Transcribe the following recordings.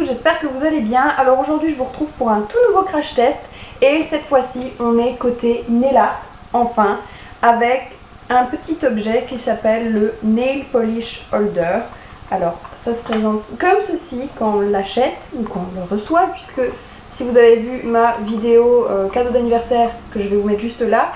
j'espère que vous allez bien. Alors aujourd'hui je vous retrouve pour un tout nouveau crash test et cette fois-ci on est côté nail art, enfin, avec un petit objet qui s'appelle le Nail Polish Holder. Alors ça se présente comme ceci quand on l'achète ou quand on le reçoit, puisque si vous avez vu ma vidéo cadeau d'anniversaire que je vais vous mettre juste là,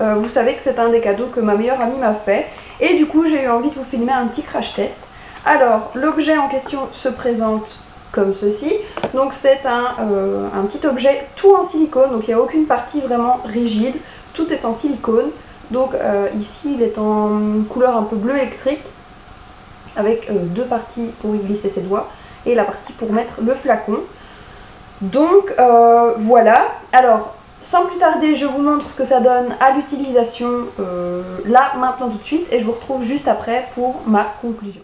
vous savez que c'est un des cadeaux que ma meilleure amie m'a fait et du coup j'ai eu envie de vous filmer un petit crash test. Alors l'objet en question se présente comme ceci, donc c'est un petit objet tout en silicone, donc il n'y a aucune partie vraiment rigide, tout est en silicone. Donc ici il est en couleur un peu bleu électrique avec deux parties pour y glisser ses doigts et la partie pour mettre le flacon. Donc voilà, alors sans plus tarder je vous montre ce que ça donne à l'utilisation là maintenant tout de suite et je vous retrouve juste après pour ma conclusion.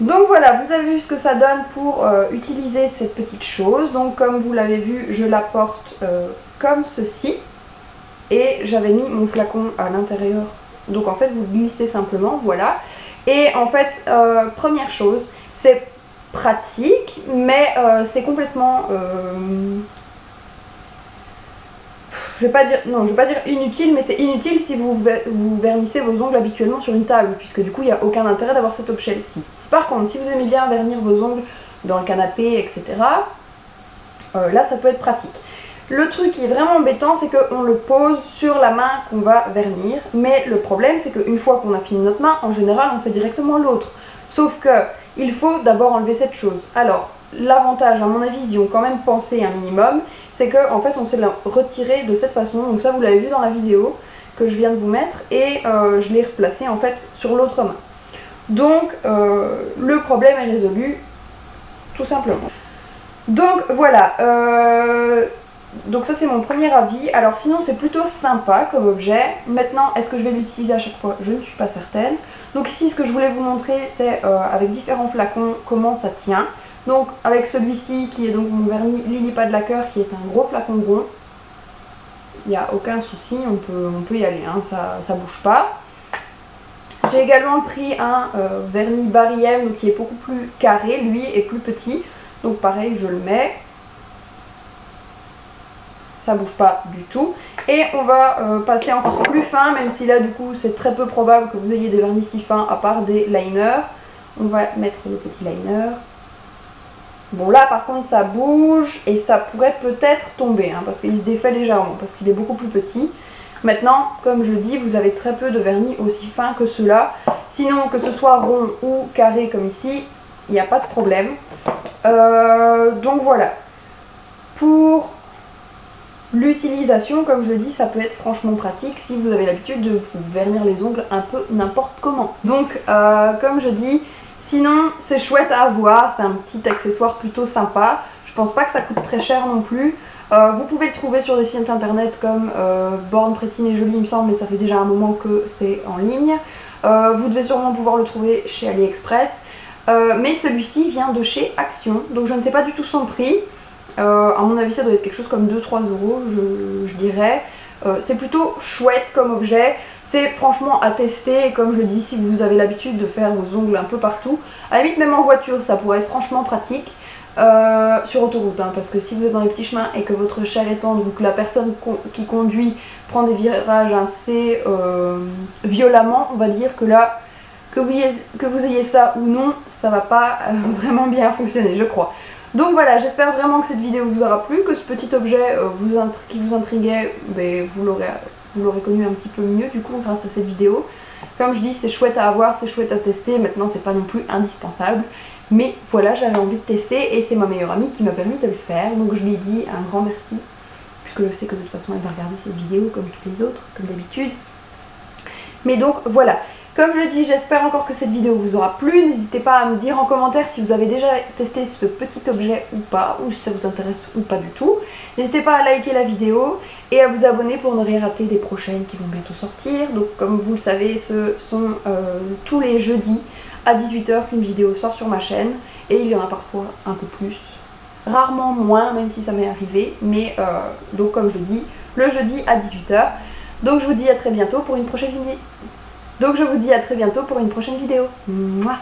Donc voilà, vous avez vu ce que ça donne pour utiliser cette petite chose. Donc comme vous l'avez vu, je la porte comme ceci. Et j'avais mis mon flacon à l'intérieur. Donc en fait, vous glissez simplement, voilà. Et en fait, première chose, c'est pratique, mais c'est complètement... je vais pas dire inutile, mais c'est inutile si vous vernissez vos ongles habituellement sur une table, puisque du coup il n'y a aucun intérêt d'avoir cet objet-ci. Par contre, si vous aimez bien vernir vos ongles dans le canapé, etc., là ça peut être pratique. Le truc qui est vraiment embêtant, c'est qu'on le pose sur la main qu'on va vernir, mais le problème c'est qu'une fois qu'on a fini notre main, en général on fait directement l'autre. Sauf que il faut d'abord enlever cette chose. Alors, l'avantage, à mon avis, ils y ont quand même pensé un minimum, c'est qu'en fait on sait le retirer de cette façon. Donc ça vous l'avez vu dans la vidéo que je viens de vous mettre et je l'ai replacé en fait sur l'autre main. Donc le problème est résolu tout simplement. Donc voilà, donc ça c'est mon premier avis. Alors sinon c'est plutôt sympa comme objet. Maintenant est-ce que je vais l'utiliser à chaque fois? Je ne suis pas certaine. Donc ici ce que je voulais vous montrer c'est avec différents flacons comment ça tient. Donc avec celui-ci qui est donc mon vernis Lily Pad Lacquer qui est un gros flacon rond, il n'y a aucun souci, on peut y aller, hein, ça bouge pas. J'ai également pris un vernis Barry M qui est beaucoup plus carré, lui est plus petit, donc pareil je le mets, ça bouge pas du tout. Et on va passer encore plus fin, même si là du coup c'est très peu probable que vous ayez des vernis si fins à part des liners. On va mettre le petit liner. Bon là par contre ça bouge et ça pourrait peut-être tomber hein, parce qu'il se défait légèrement, parce qu'il est beaucoup plus petit. Maintenant comme je le dis, vous avez très peu de vernis aussi fin que ceux-là. Sinon que ce soit rond ou carré comme ici, il n'y a pas de problème. Donc voilà. Pour l'utilisation, comme je le dis, ça peut être franchement pratique si vous avez l'habitude de vous vernir les ongles un peu n'importe comment. Donc comme je dis, sinon c'est chouette à avoir, c'est un petit accessoire plutôt sympa. Je pense pas que ça coûte très cher non plus. Vous pouvez le trouver sur des sites internet comme Born Pretty et Jolie il me semble, mais ça fait déjà un moment que c'est en ligne. Vous devez sûrement pouvoir le trouver chez AliExpress. Mais celui-ci vient de chez Action, donc je ne sais pas du tout son prix. À mon avis ça doit être quelque chose comme 2-3 euros je dirais. C'est plutôt chouette comme objet. c'est franchement à tester. Et comme je le dis, si vous avez l'habitude de faire vos ongles un peu partout, à la limite même en voiture, ça pourrait être franchement pratique. Sur autoroute, hein, parce que si vous êtes dans les petits chemins et que votre chair est tendre ou que la personne qui conduit prend des virages assez violemment, on va dire que là, que vous ayez ça ou non, ça va pas vraiment bien fonctionner, je crois. Donc voilà, j'espère vraiment que cette vidéo vous aura plu, que ce petit objet qui vous intriguait, ben, vous l'aurez connu un petit peu mieux du coup grâce à cette vidéo. Comme je dis, c'est chouette à avoir, c'est chouette à tester, maintenant c'est pas non plus indispensable. Mais voilà, j'avais envie de tester et c'est ma meilleure amie qui m'a permis de le faire. Donc je lui ai dit un grand merci, puisque je sais que de toute façon elle va regarder cette vidéo comme toutes les autres, comme d'habitude. Mais donc voilà, comme je le dis, j'espère encore que cette vidéo vous aura plu. N'hésitez pas à me dire en commentaire si vous avez déjà testé ce petit objet ou pas, ou si ça vous intéresse ou pas du tout. N'hésitez pas à liker la vidéo et à vous abonner pour ne rien rater des prochaines qui vont bientôt sortir. Donc comme vous le savez, ce sont tous les jeudis à 18 h qu'une vidéo sort sur ma chaîne, et il y en a parfois un peu plus, rarement moins, même si ça m'est arrivé, mais donc comme je le dis, le jeudi à 18 h. Donc je vous dis à très bientôt pour une prochaine vidéo. Mouah.